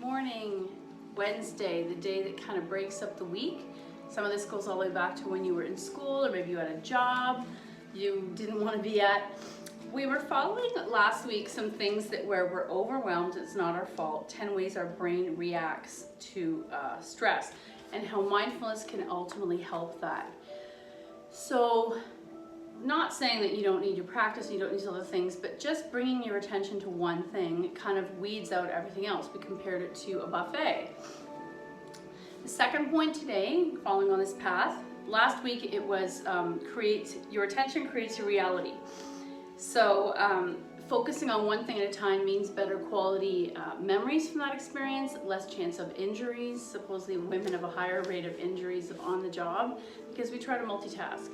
morning. Wednesday, the day that kind of breaks up the week. Some of this goes all the way back to when you were in school, or maybe you had a job you didn't want to be at. We were following last week some things that where we're overwhelmed, it's not our fault, 10 ways our brain reacts to stress, and how mindfulness can ultimately help that. So, not saying that you don't need your practice, you don't need other things, but just bringing your attention to one thing kind of weeds out everything else. We compared it to a buffet. The second point today, following on this path, last week it was your attention creates your reality. So focusing on one thing at a time means better quality memories from that experience, less chance of injuries. Supposedly women have a higher rate of injuries on the job because we try to multitask.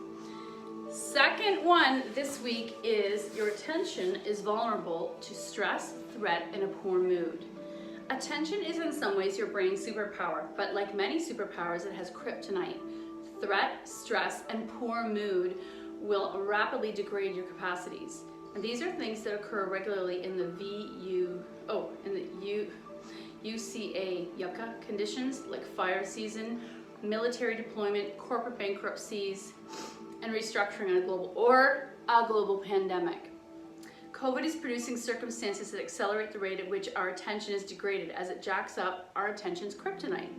Second one this week is your attention is vulnerable to stress, threat, and a poor mood. Attention is in some ways your brain's superpower, but like many superpowers, it has kryptonite. Threat, stress, and poor mood will rapidly degrade your capacities. And these are things that occur regularly in the UCA yucca conditions, like fire season, military deployment, corporate bankruptcies, and restructuring on a global pandemic. COVID is producing circumstances that accelerate the rate at which our attention is degraded. As it jacks up our attention's kryptonite.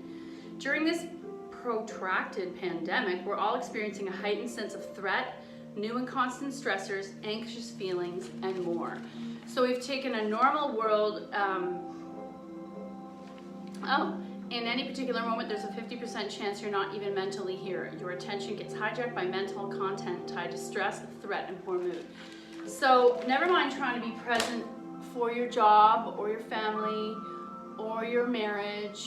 During this protracted pandemic, we're all experiencing a heightened sense of threat, new and constant stressors, anxious feelings, and more. So we've taken a normal world, in any particular moment, there's a 50% chance you're not even mentally here. Your attention gets hijacked by mental content tied to stress, threat, and poor mood. So never mind trying to be present for your job or your family or your marriage.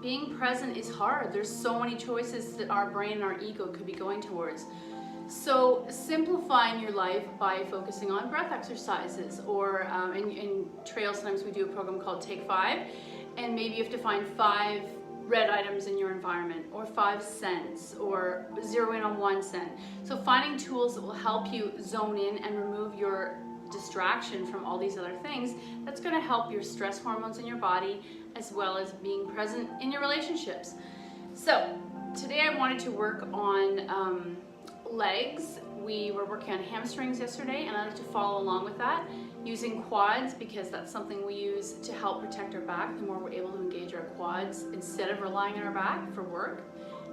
Being present is hard. There's so many choices that our brain and our ego could be going towards. So simplifying your life by focusing on breath exercises, or in trail sometimes we do a program called Take 5, and maybe you have to find 5 red items in your environment, or 5 scents, or zero in on 1 scent. So finding tools that will help you zone in and remove your distraction from all these other things, that's going to help your stress hormones in your body, as well as being present in your relationships. So today I wanted to work on legs. We were working on hamstrings yesterday, and I like to follow along with that using quads, because that's something we use to help protect our back. The more we're able to engage our quads instead of relying on our back for work.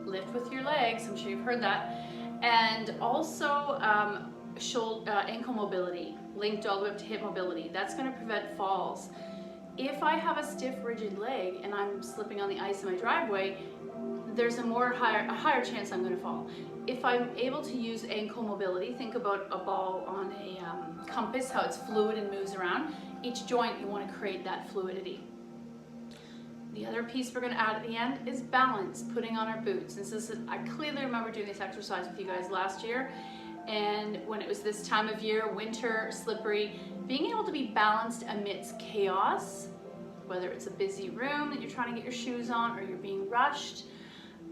Lift with your legs, I'm sure you've heard that. And also ankle mobility, linked all the way up to hip mobility. That's going to prevent falls. If I have a stiff, rigid leg and I'm slipping on the ice in my driveway, there's a higher chance I'm going to fall. If I'm able to use ankle mobility, think about a ball on a compass, how it's fluid and moves around. Each joint, you want to create that fluidity. The other piece we're going to add at the end is balance, putting on our boots. I clearly remember doing this exercise with you guys last year, and when it was this time of year, winter, slippery, being able to be balanced amidst chaos, whether it's a busy room that you're trying to get your shoes on, or you're being rushed,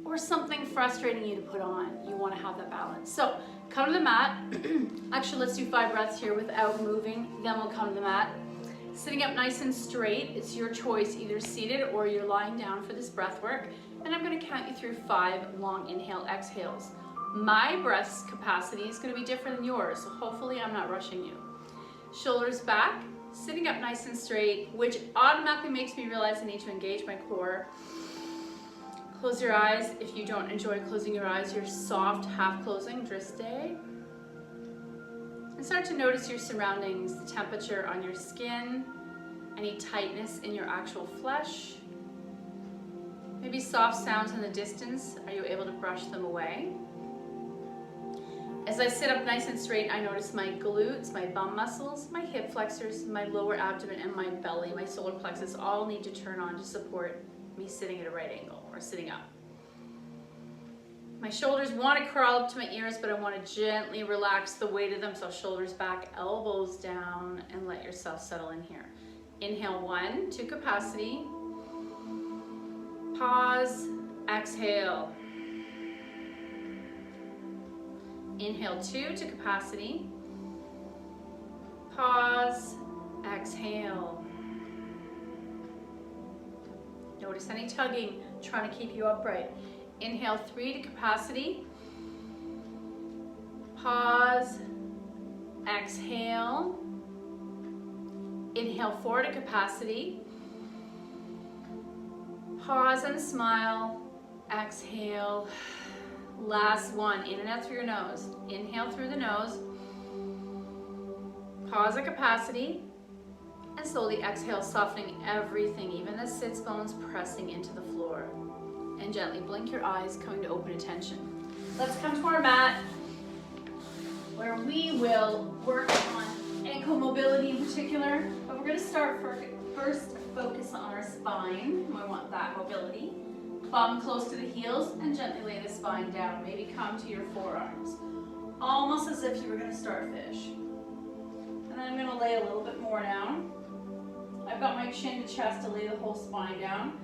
or something frustrating you to put on. You want to have that balance. So come to the mat. Actually, let's do 5 breaths here without moving. Then we'll come to the mat. Sitting up nice and straight. It's your choice, either seated or you're lying down for this breath work. And I'm going to count you through 5 long inhale exhales. My breath capacity is going to be different than yours, so hopefully I'm not rushing you. Shoulders back, sitting up nice and straight, which automatically makes me realize I need to engage my core. Close your eyes. If you don't enjoy closing your eyes, your soft half closing, just stay. And start to notice your surroundings, the temperature on your skin, any tightness in your actual flesh. Maybe soft sounds in the distance. Are you able to brush them away? As I sit up nice and straight, I notice my glutes, my bum muscles, my hip flexors, my lower abdomen, and my belly, my solar plexus all need to turn on to support me sitting at a right angle or sitting up. My shoulders want to curl up to my ears, but I want to gently relax the weight of them. So shoulders back, elbows down, and let yourself settle in here. Inhale 1 to capacity. Pause, exhale. Inhale 2 to capacity. Pause, exhale. Notice any tugging, trying to keep you upright. Inhale 3 to capacity. Pause. Exhale. Inhale 4 to capacity. Pause and smile. Exhale. Last one. In and out through your nose. Inhale through the nose. Pause at capacity. And slowly exhale, softening everything, even the sits bones pressing into the floor. And gently blink your eyes, coming to open attention. Let's come to our mat, where we will work on ankle mobility in particular. But we're going to start first focus on our spine. We want that mobility. Bum close to the heels and gently lay the spine down. Maybe come to your forearms. Almost as if you were going to start fish. And then I'm going to lay a little bit more down. I've got my chin to chest to lay the whole spine down.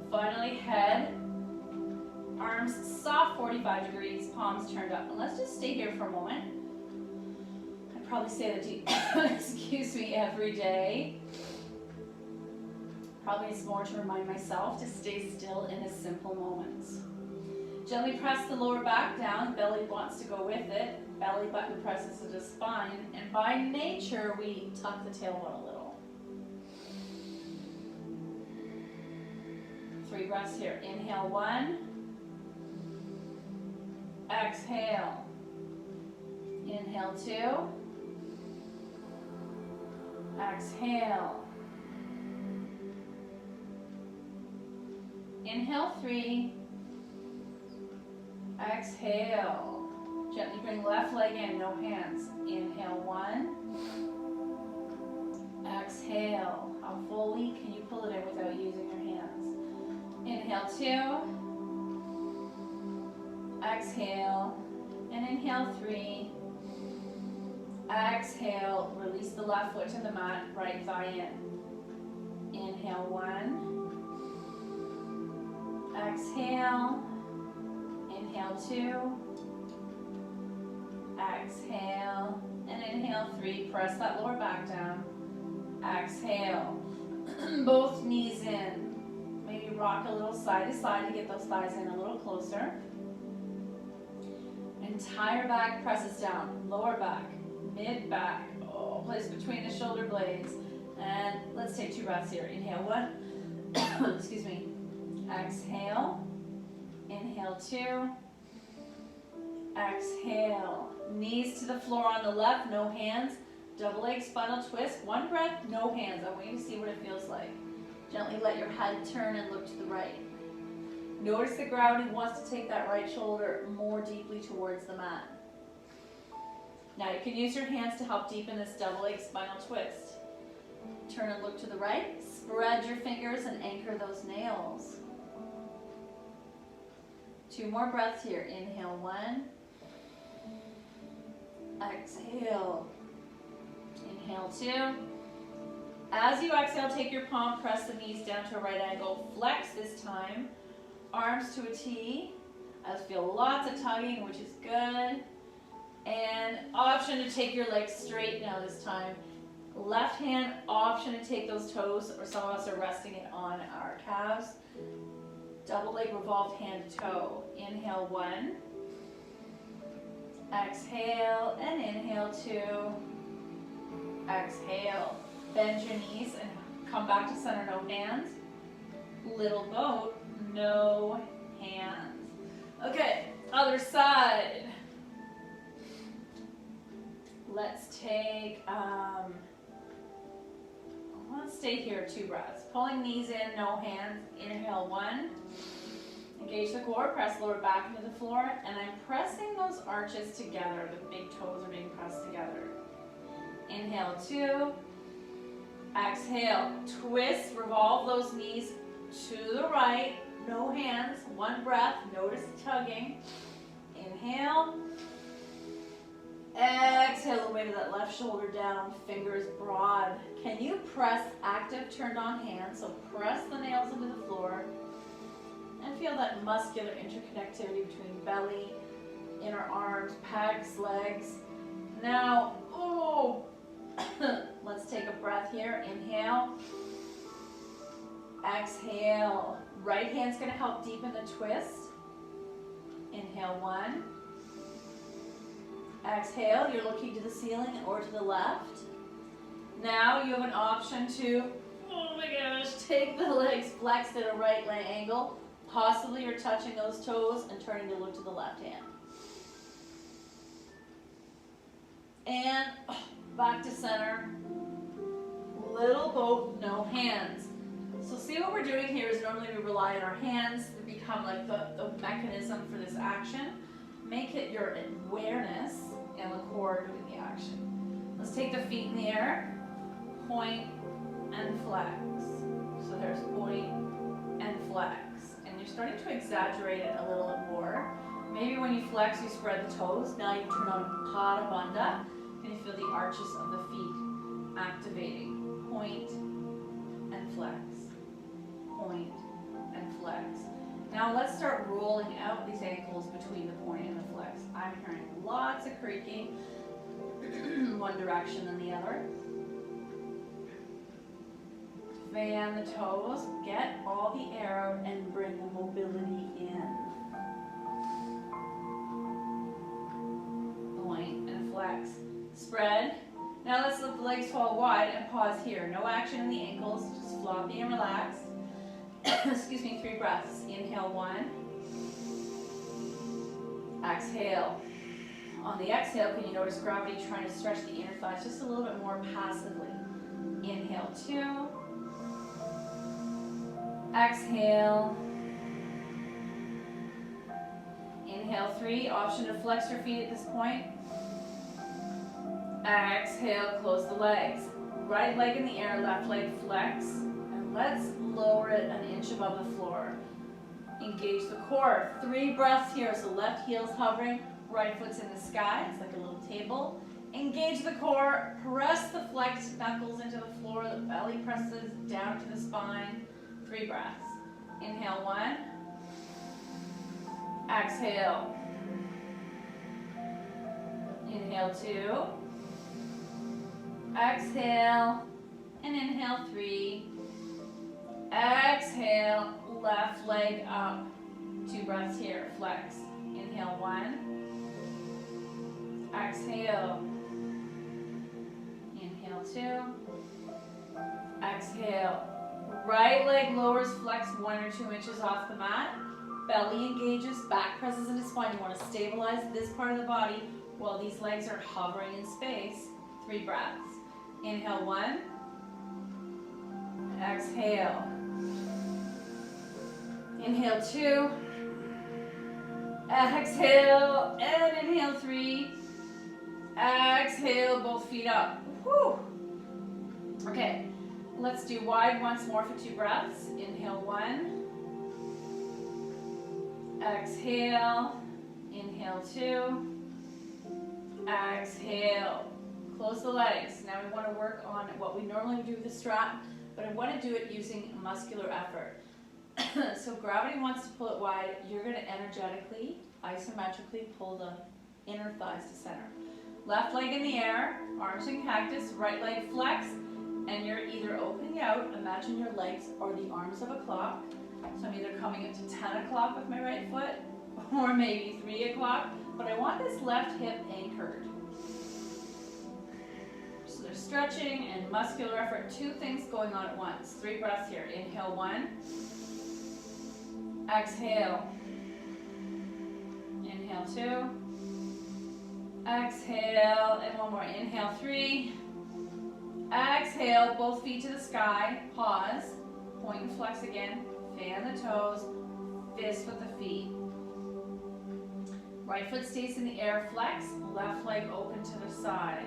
Finally, head, arms soft 45 degrees, palms turned up. And let's just stay here for a moment. I'd probably say that to you, excuse me, every day. Probably it's more to remind myself to stay still in the simple moments. Gently press the lower back down, belly wants to go with it. Belly button presses to the spine, and by nature, we tuck the tailbone a little. 3 breaths here. Inhale 1. Exhale. Inhale 2. Exhale. Inhale 3. Exhale. Gently bring left leg in, no hands. Inhale 1. Exhale. How fully can you pull it in without using your hands? Inhale 2. Exhale. And inhale 3. Exhale. Release the left foot to the mat, right thigh in. Inhale 1. Exhale. Inhale 2. Exhale. And inhale 3. Press that lower back down. Exhale. Both knees in. Maybe rock a little side to side to get those thighs in a little closer. Entire back presses down. Lower back. Mid back. Oh, place between the shoulder blades. And let's take 2 breaths here. Inhale 1. Excuse me. Exhale. Inhale 2. Exhale. Knees to the floor on the left, no hands. Double leg spinal twist. 1 breath, no hands. I want you to see what it feels like. Gently let your head turn and look to the right. Notice the gravity wants to take that right shoulder more deeply towards the mat. Now you can use your hands to help deepen this double leg spinal twist. Turn and look to the right. Spread your fingers and anchor those nails. 2 more breaths here. Inhale 1. Exhale. Inhale 2. As you exhale, take your palm, press the knees down to a right angle. Flex this time. Arms to a T. I feel lots of tugging, which is good. And option to take your legs straight now this time. Left hand, option to take those toes, or some of us are resting it on our calves. Double leg revolved hand to toe. Inhale 1. Exhale and inhale 2. Exhale. Bend your knees and come back to center, no hands. Little boat, no hands. Okay, other side. Let's take, let's stay here 2 breaths. Pulling knees in, no hands. Inhale 1. Engage the core, press lower back into the floor, and I'm pressing those arches together. The big toes are being pressed together. Inhale 2. Exhale, twist, revolve those knees to the right, no hands, 1 breath, notice the tugging. Inhale. Exhale the weight of that left shoulder down, fingers broad. Can you press active turned on hands? So press the nails into the floor and feel that muscular interconnectivity between belly, inner arms, pecs, legs. Now, let's take a breath here. Inhale. Exhale. Right hand's gonna help deepen the twist. Inhale, 1. Exhale, you're looking to the ceiling or to the left. Now you have an option to, oh my gosh, take the legs flexed at a right leg angle. Possibly you're touching those toes and turning to look to the left hand. And back to center. Little boat, no hands. So see what we're doing here is normally we rely on our hands to become like the mechanism for this action. Make it your awareness and the core doing the action. Let's take the feet in the air, point and flex. So there's point and flex. And you're starting to exaggerate it a little bit more. Maybe when you flex, you spread the toes. Now you turn on Pada Bandha, and you feel the arches of the feet activating. Point and flex. Point and flex. Now let's start rolling out these ankles between the point and the flex. I'm hearing lots of creaking, one direction and the other. Fan the toes, get all the air out and bring the mobility in. Point and flex. Spread. Now let's let the legs fall wide and pause here. No action in the ankles, just floppy and relaxed. Excuse me, 3 breaths. Inhale, 1. Exhale. On the exhale, can you notice gravity trying to stretch the inner thighs just a little bit more passively? Inhale, 2. Exhale. Inhale, 3. Option to flex your feet at this point. Exhale, close the legs. Right leg in the air, left leg flex. And let's lower it an inch above the floor. Engage the core. 3 breaths here. So left heel's hovering, right foot's in the sky. It's like a little table. Engage the core. Press the flexed knuckles into the floor. The belly presses down to the spine. 3 breaths. Inhale, 1. Exhale. Inhale, 2. Exhale. And inhale, 3. Exhale. Left leg up. 2 breaths here. Flex. Inhale, 1. Exhale. Inhale, 2. Exhale. Right leg lowers, flex 1 or 2 inches off the mat. Belly engages, back presses into spine. You want to stabilize this part of the body while these legs are hovering in space. 3 breaths. Inhale, 1. Exhale. Inhale, 2. Exhale, and inhale, 3. Exhale, both feet up. Whew. Okay, let's do wide once more for 2 breaths. Inhale, 1. Exhale. Inhale, 2. Exhale. Close the legs. Now we want to work on what we normally do with the strap, but I want to do it using muscular effort. So gravity wants to pull it wide. You're going to energetically, isometrically pull the inner thighs to center. Left leg in the air, arms in cactus, right leg flex, and you're either opening out, imagine your legs are the arms of a clock. So I'm either coming into 10 o'clock with my right foot, or maybe 3 o'clock, but I want this left hip anchored. So there's stretching and muscular effort, 2 things going on at once. 3 breaths here. Inhale, 1. Exhale. Inhale, 2. Exhale, and 1 more. Inhale, 3. Exhale, both feet to the sky. Pause. Point and flex again. Fan the toes. Fist with the feet. Right foot stays in the air, flex. Left leg open to the side.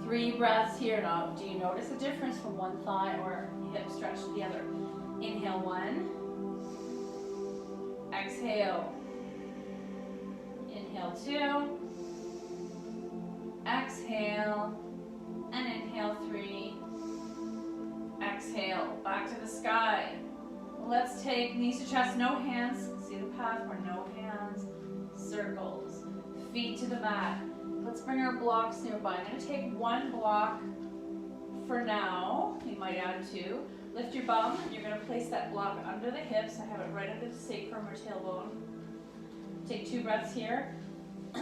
Three breaths here. Now, do you notice a difference from one thigh or hip stretch to the other? Inhale, 1. Exhale. Inhale, 2. Exhale. And inhale, 3. Exhale. Back to the sky. Let's take knees to chest, no hands. See the path where no hands. Circles. Feet to the mat. Let's bring our blocks nearby. I'm going to take one block for now. You might add two. Lift your bum, and you're going to place that block under the hips. I have it right under the sacrum or tailbone. Take 2 breaths here.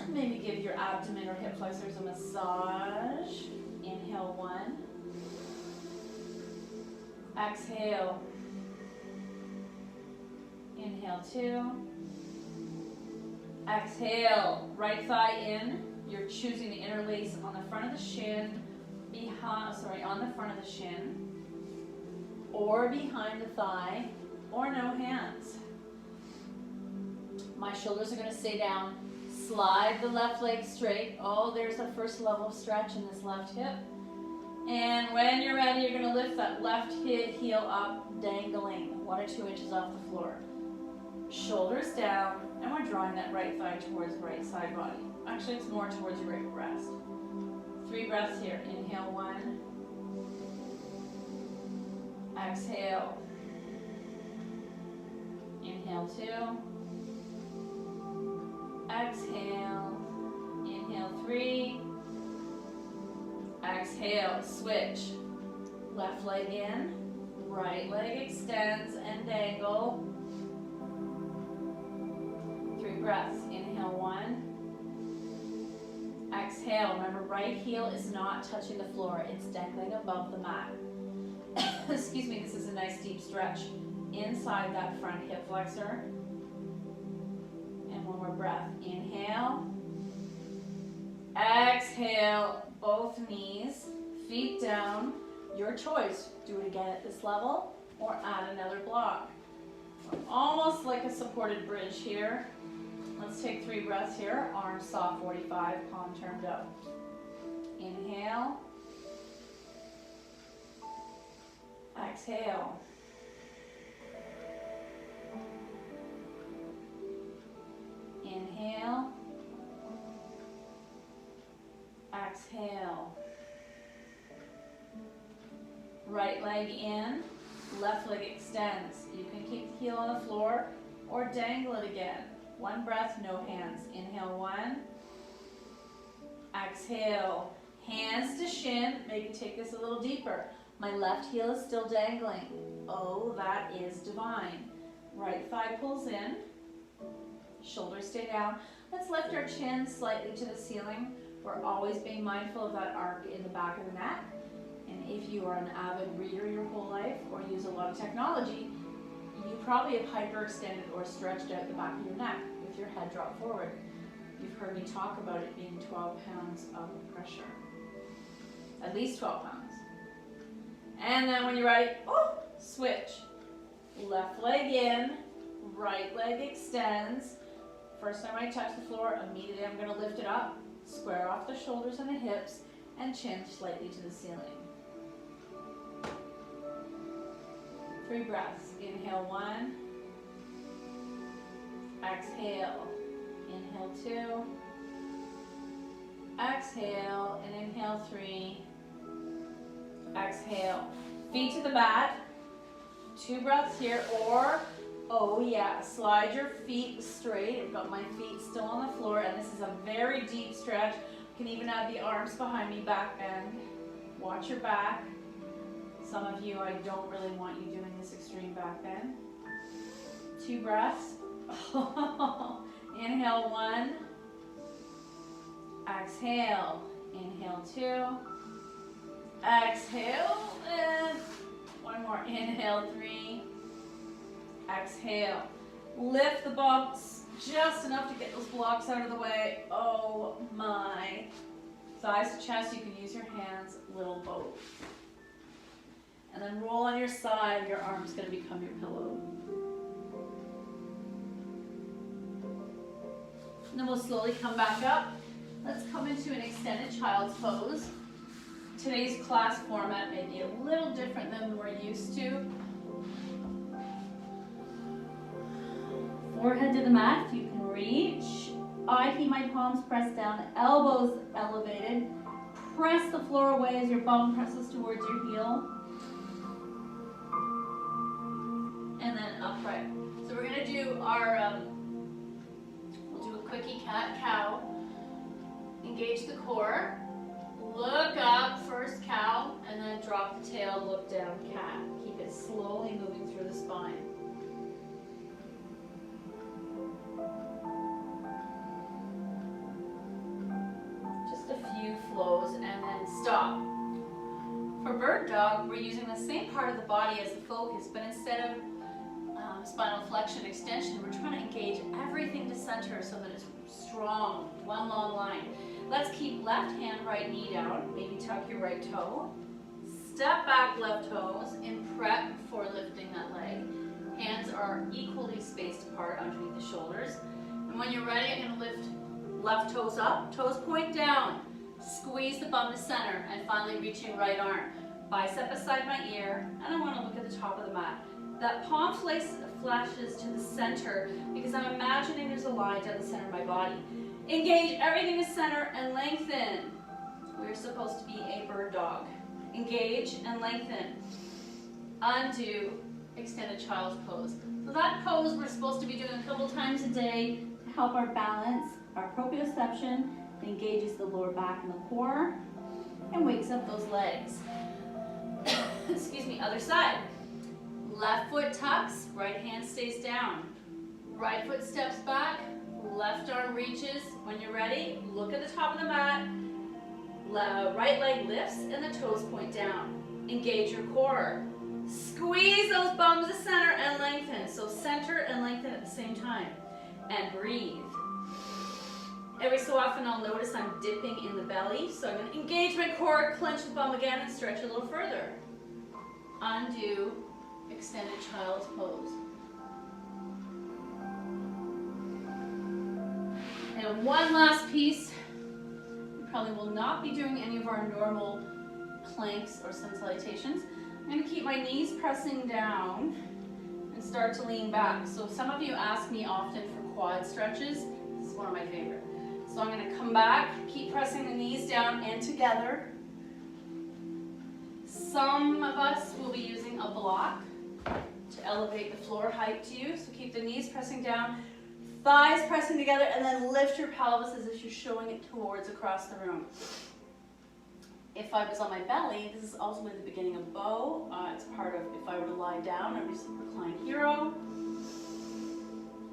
Maybe give your abdomen or hip flexors a massage. Inhale 1. Exhale. Inhale 2. Exhale. Right thigh in. You're choosing to interlace on the front of the shin, on the front of the shin, or behind the thigh, or no hands. My shoulders are going to stay down. Slide the left leg straight. Oh, there's a first level of stretch in this left hip. And when you're ready, you're going to lift that left heel up, dangling 1 or 2 inches off the floor. Shoulders down, and we're drawing that right thigh towards right side body. Actually, it's more towards your right breast. 3 breaths here. Inhale 1. Exhale. Inhale 2. Exhale. Inhale 3. Exhale. Switch. Left leg in. Right leg extends and dangle. 3 breaths. Inhale 1. Exhale. Remember, right heel is not touching the floor. It's dangling above the mat. Excuse me, this is a nice deep stretch inside that front hip flexor. And 1 more breath. Inhale. Exhale. Both knees, feet down. Your choice. Do it again at this level or add another block. Almost like a supported bridge here. Let's take 3 breaths here. Arms soft, 45, palm turned up. Inhale. Exhale. Inhale. Exhale. Right leg in, left leg extends. You can keep the heel on the floor or dangle it again. 1 breath, no hands. Inhale 1. Exhale. Hands to shin. Maybe take this a little deeper. My left heel is still dangling. Oh, that is divine. Right thigh pulls in. Shoulders stay down. Let's lift our chin slightly to the ceiling. We're always being mindful of that arc in the back of the neck. And if you are an avid reader your whole life or use a lot of technology, you probably have hyperextended or stretched out the back of your neck with your head dropped forward. You've heard me talk about it being 12 pounds of pressure. At least 12 pounds. And then when you're ready, switch. Left leg in, right leg extends. First time I touch the floor, immediately I'm going to lift it up, square off the shoulders and the hips, and chin slightly to the ceiling. 3 breaths. Inhale 1. Exhale. Inhale 2. Exhale and inhale 3. Exhale. Feet to the mat. 2 breaths here, or, oh yeah, slide your feet straight. I've got my feet still on the floor, and this is a very deep stretch. You can even add the arms behind me, back bend. Watch your back. Some of you, I don't really want you doing this extreme back bend. 2 breaths. Inhale 1. Exhale. Inhale 2. Exhale, and 1 more. Inhale 3. Exhale. Lift the bumps just enough to get those blocks out of the way. Oh my. Thighs to chest, you can use your hands, little both. And then roll on your side, your arm's gonna become your pillow. And then we'll slowly come back up. Let's come into an extended child's pose. Today's class format may be a little different than we're used to. Forehead to the mat, you can reach. I keep my palms pressed down, elbows elevated. Press the floor away as your bum presses towards your heel. And then upright. So we're gonna do our, we'll do a quickie cat-cow. Engage the core. Look up, first cow, and then drop the tail, look down, cat. Keep it slowly moving through the spine. Just a few flows and then stop. For bird dog, we're using the same part of the body as the focus, but instead of spinal flexion extension, we're trying to engage everything to center so that it's strong, one long line. Let's keep left hand, right knee down, maybe tuck your right toe. Step back left toes and prep for lifting that leg. Hands are equally spaced apart underneath the shoulders. And when you're ready, I'm gonna lift left toes up, toes point down. Squeeze the bum to center, and finally reaching right arm. Bicep beside my ear, and I wanna look at the top of the mat. That palm flashes to the center because I'm imagining there's a line down the center of my body. Engage everything to center and lengthen. We're supposed to be a bird dog. Engage and lengthen. Undo, extended child's pose. So that pose we're supposed to be doing a couple times a day to help our balance, our proprioception, engages the lower back and the core, and wakes up those legs. Excuse me, other side. Left foot tucks, right hand stays down. Right foot steps back, left arm reaches. When you're ready, look at the top of the mat. Right leg lifts and the toes point down. Engage your core. Squeeze those bums to center and lengthen. So center and lengthen at the same time. And breathe. Every so often I'll notice I'm dipping in the belly. So I'm going to engage my core, clench the bum again, and stretch a little further. Undo, extended child's pose. And one last piece. We probably will not be doing any of our normal planks or sun salutations. I'm going to keep my knees pressing down and start to lean back. So some of you ask me often for quad stretches. This is one of my favorite. So I'm going to come back, keep pressing the knees down and together. Some of us will be using a block to elevate the floor height to you. So keep the knees pressing down, thighs pressing together, and then lift your pelvis as if you're showing it towards across the room. If I was on my belly, this is ultimately the beginning of bow. It's part of if I were to lie down, I'd be reclined hero.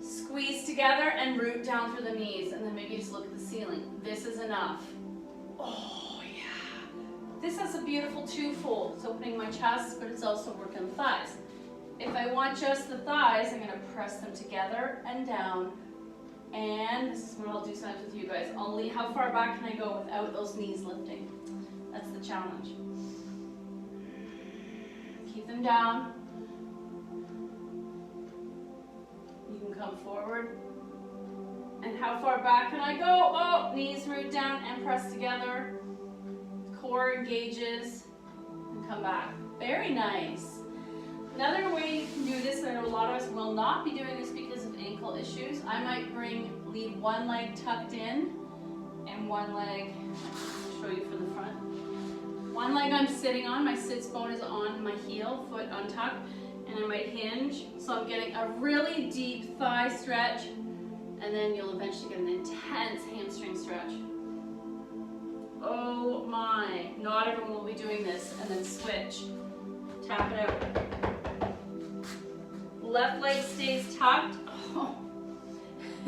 Squeeze together and root down through the knees, and then maybe just look at the ceiling. This is enough. Oh yeah. This has a beautiful twofold. It's opening my chest, but it's also working the thighs. If I want just the thighs, I'm going to press them together and down. And this is what I'll do sometimes with you guys. Only how far back can I go without those knees lifting? That's the challenge. Keep them down. You can come forward. And how far back can I go? Oh, knees root down and press together. Core engages and come back. Very nice. Another way you can do this, I know a lot of us will not be doing this because of ankle issues. I might leave one leg tucked in and one leg, I'll show you from the front. One leg I'm sitting on, my sits bone is on my heel, foot untucked, and I might hinge. So I'm getting a really deep thigh stretch, and then you'll eventually get an intense hamstring stretch. Oh my, not everyone will be doing this, and then switch. Tap it out. Left leg stays tucked. Oh.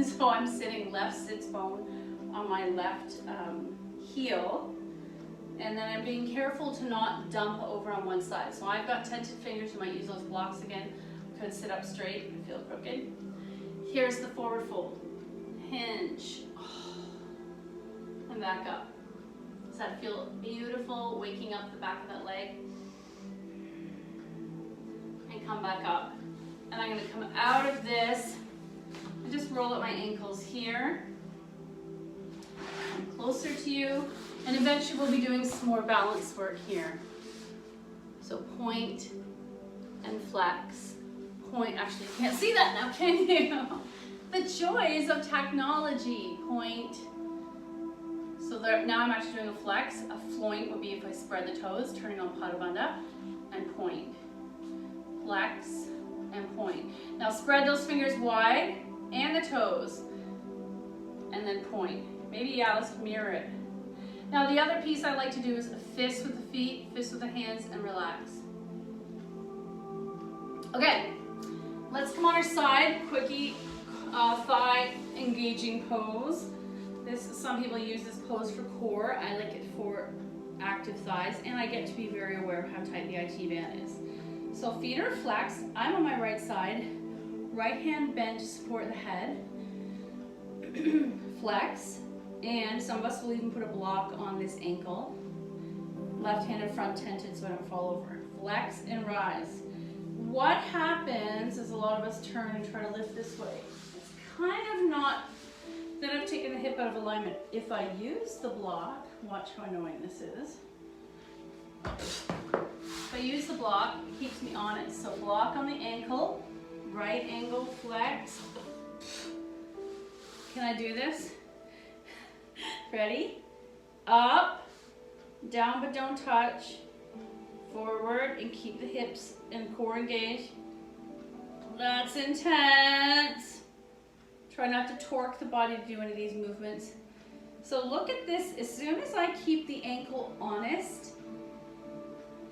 So I'm sitting left sits bone on my left heel. And then I'm being careful to not dump over on one side. So I've got tented fingers, you might use those blocks again. Could sit up straight if you feel crooked. Here's the forward fold. Hinge. Oh. And back up. Does that feel beautiful? Waking up the back of that leg. And come back up. And I'm going to come out of this and just roll up my ankles here. Come closer to you. And eventually we'll be doing some more balance work here. So point and flex. Point, actually you can't see that now, can you? The joys of technology. Point. So there, now I'm actually doing a flex. A floint would be if I spread the toes, turning on Pada Bandha, and point. Flex and point. Now spread those fingers wide and the toes, and then point. Maybe, yeah, let's mirror it. Now the other piece I like to do is a fist with the feet, fist with the hands, and relax. Okay, let's come on our side, quickie thigh engaging pose. Some people use this pose for core. I like it for active thighs, and I get to be very aware of how tight the IT band is. So feet are flexed. I'm on my right side. Right hand bent to support the head. Flex, and some of us will even put a block on this ankle. Left-handed front tented so I don't fall over. Flex and rise. What happens is a lot of us turn and try to lift this way. It's kind of not, then I've taken the hip out of alignment. If I use the block, watch how annoying this is. If I use the block, it keeps me on it. So block on the ankle, right angle flex. Can I do this? Ready? Up, down but don't touch, forward and keep the hips and core engaged. That's intense. Try not to torque the body to do any of these movements. So look at this, as soon as I keep the ankle honest,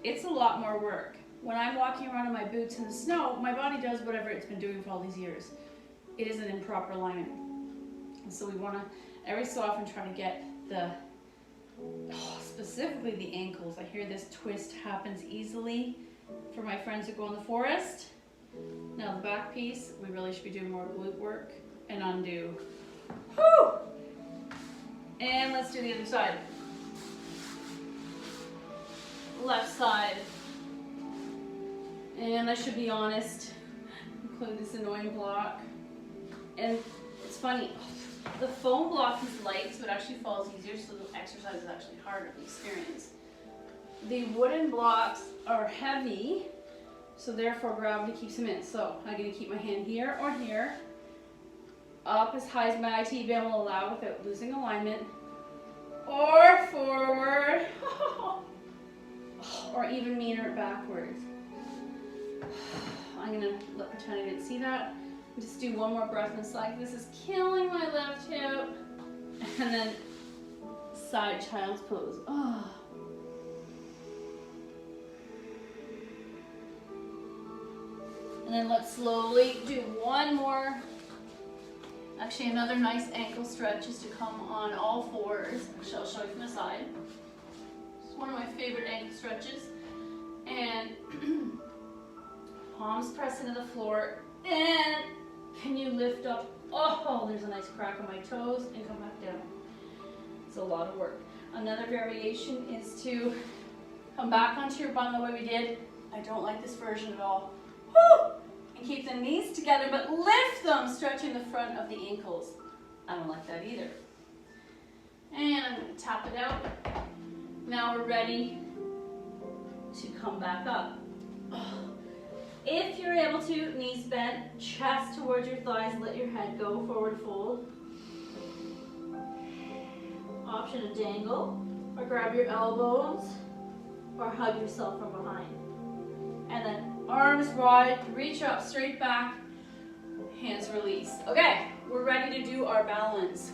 it's a lot more work. When I'm walking around in my boots in the snow, my body does whatever it's been doing for all these years. It is an improper alignment. And so we want to, every so often, try to get the, specifically the ankles. I hear this twist happens easily for my friends who go in the forest. Now the back piece, we really should be doing more glute work and undo. Whew! And let's do the other side. Left side. And I should be honest, include this annoying block. And it's funny, the foam block is light, so it actually falls easier, so the exercise is actually harder to experience. The wooden blocks are heavy, so therefore gravity keeps them in. So I'm going to keep my hand here or here, up as high as my IT band will allow without losing alignment, or forward, or even meaner backwards. I'm going to pretend I didn't see that. Just do one more breath and slide. This is killing my left hip. And then side child's pose. Oh. And then let's slowly do one more. Actually, another nice ankle stretch is to come on all fours. Actually, I'll show you from the side. It's one of my favorite ankle stretches. And palms press into the floor. And can you lift up? Oh, there's a nice crack on my toes and come back down. It's a lot of work. Another variation is to come back onto your bum the way we did. I don't like this version at all. Woo! And keep the knees together, but lift them, stretching the front of the ankles. I don't like that either. And I'm going to tap it out. Now we're ready to come back up. If you're able to, knees bent, chest towards your thighs, let your head go, forward fold. Option to dangle, or grab your elbows, or hug yourself from behind. And then arms wide, reach up, straight back, hands release. Okay, we're ready to do our balance.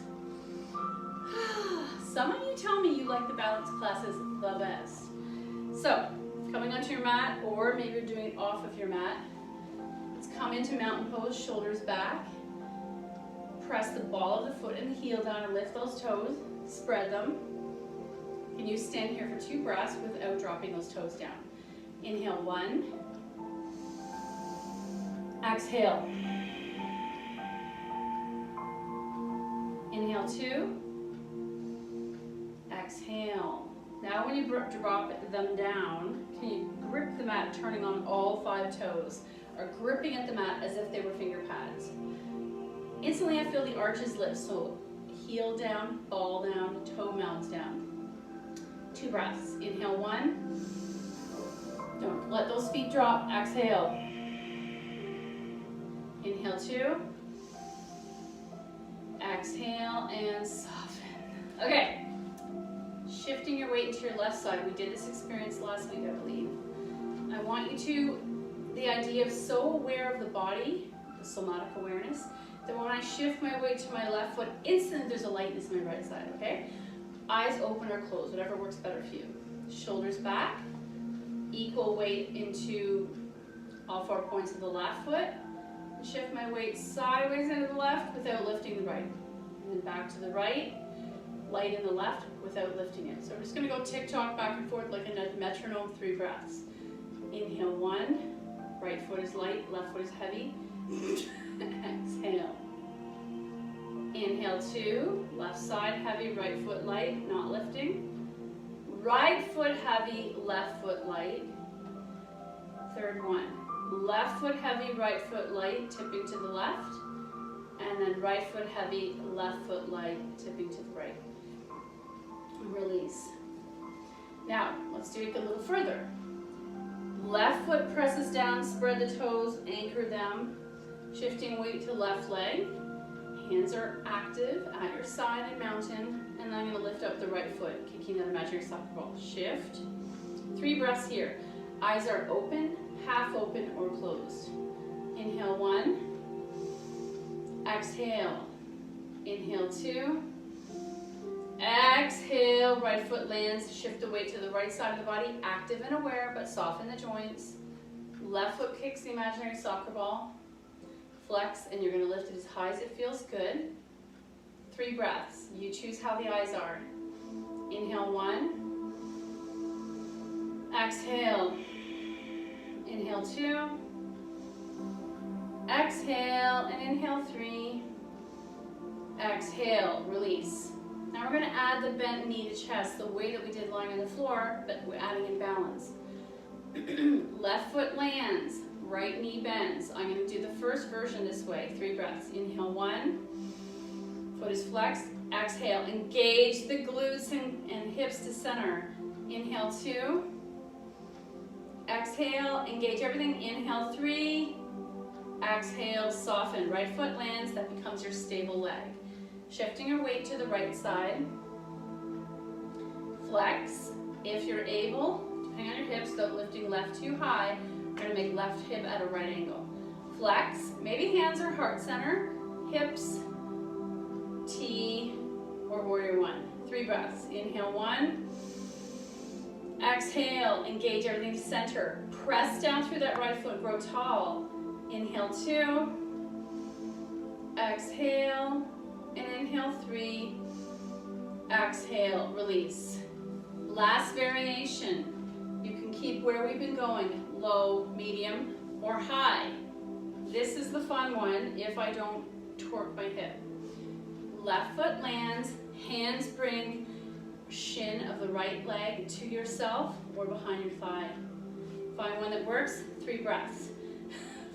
Some of you tell me you like the balance classes the best. So, coming onto your mat, or maybe you're doing it off of your mat. Let's come into mountain pose, shoulders back. Press the ball of the foot and the heel down and lift those toes, spread them. Can you stand here for 2 breaths without dropping those toes down? Inhale 1. Exhale. Inhale 2. Exhale. Now when you drop them down, can you grip the mat turning on all 5 toes, or gripping at the mat as if they were finger pads. Instantly I feel the arches lift, so heel down, ball down, toe mounds down. 2 breaths. Inhale 1. Don't let those feet drop. Exhale. Inhale 2. Exhale and soften. Okay. Shifting your weight into your left side. We did this experience last week, I believe. I want you to, the idea of so aware of the body, the somatic awareness, that when I shift my weight to my left foot, instantly there's a lightness in my right side, okay? Eyes open or closed, whatever works better for you. Shoulders back, equal weight into all 4 points of the left foot. Shift my weight sideways into the left without lifting the right. And then back to the right, light in the left without lifting it. So we're just gonna go tick-tock back and forth like a metronome, 3 breaths. Inhale 1, right foot is light, left foot is heavy. Exhale. Inhale 2, left side heavy, right foot light, not lifting. Right foot heavy, left foot light. Third one. Left foot heavy, right foot light, tipping to the left. And then right foot heavy, left foot light, tipping to the right. Release. Now, let's do it a little further. Left foot presses down, spread the toes, anchor them. Shifting weight to left leg. Hands are active at your side and mountain. And then I'm going to lift up the right foot, kicking that imaginary soccer ball. Shift. 3 breaths here. Eyes are open, half open or closed. Inhale 1. Exhale. Inhale 2. Exhale, right foot lands. Shift the weight to the right side of the body, active and aware, but soften the joints. Left foot kicks the imaginary soccer ball. Flex, and you're going to lift it as high as it feels good. 3 breaths. You choose how the eyes are. Inhale 1. Exhale. Inhale 2. Exhale, and inhale 3. Exhale, release. Now we're going to add the bent knee to chest, the way that we did lying on the floor, but we're adding in balance. Left foot lands, right knee bends. I'm going to do the first version this way. 3 breaths. Inhale 1. Foot is flexed. Exhale. Engage the glutes and hips to center. Inhale 2. Exhale. Engage everything. Inhale 3. Exhale. Soften. Right foot lands. That becomes your stable leg. Shifting your weight to the right side. Flex. If you're able, depending on your hips, don't lifting left too high. We're going to make left hip at a right angle. Flex. Maybe hands are heart center. Hips. T or warrior 1. 3 breaths. Inhale 1. Exhale. Engage everything to center. Press down through that right foot. Grow tall. Inhale 2. Exhale. And inhale 3. Exhale. Release. Last variation. You can keep where we've been going. Low, medium, or high. This is the fun one if I don't torque my hip. Left foot lands, hands bring shin of the right leg to yourself or behind your thigh. Find one that works. 3 breaths.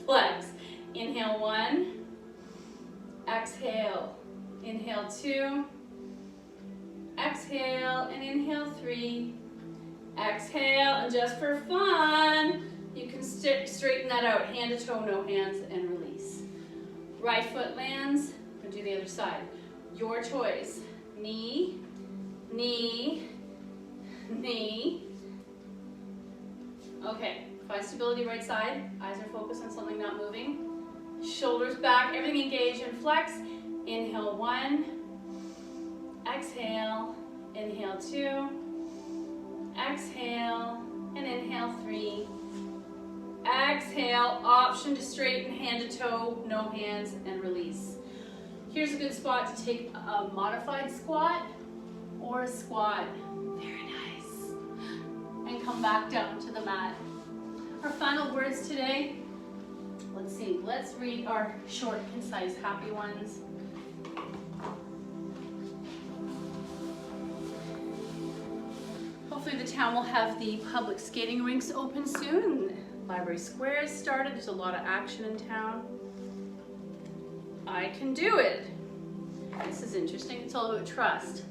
Flex. Inhale 1. Exhale. Inhale 2. Exhale and inhale 3. Exhale, and just for fun, you can straighten that out. Hand to toe, no hands, and release. Right foot lands. We'll do the other side. Your choice. Knee, knee, knee. Okay, find stability right side. Eyes are focused on something not moving. Shoulders back, everything engaged and flex. Inhale 1. Exhale. Inhale 2. Exhale. And inhale 3. Exhale. Option to straighten hand to toe, no hands, and release. Here's a good spot to take a modified squat or a squat. Very nice. And come back down to the mat. Our final words today. Let's see. Let's read our short, concise, happy ones. Hopefully the town will have the public skating rinks open soon. Library Square has started. There's a lot of action in town. I can do it. This is interesting. It's all about trust.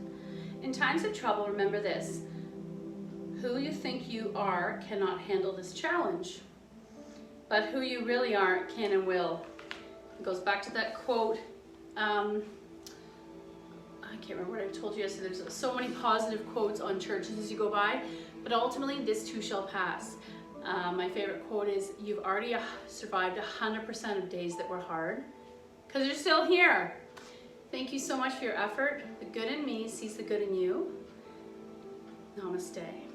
In times of trouble, remember this. Who you think you are cannot handle this challenge. But who you really are can and will. It goes back to that quote. I can't remember what I told you yesterday. There's so many positive quotes on churches as you go by. But ultimately, this too shall pass. My favorite quote is, you've already survived 100% of days that were hard. Because you're still here. Thank you so much for your effort. The good in me sees the good in you. Namaste.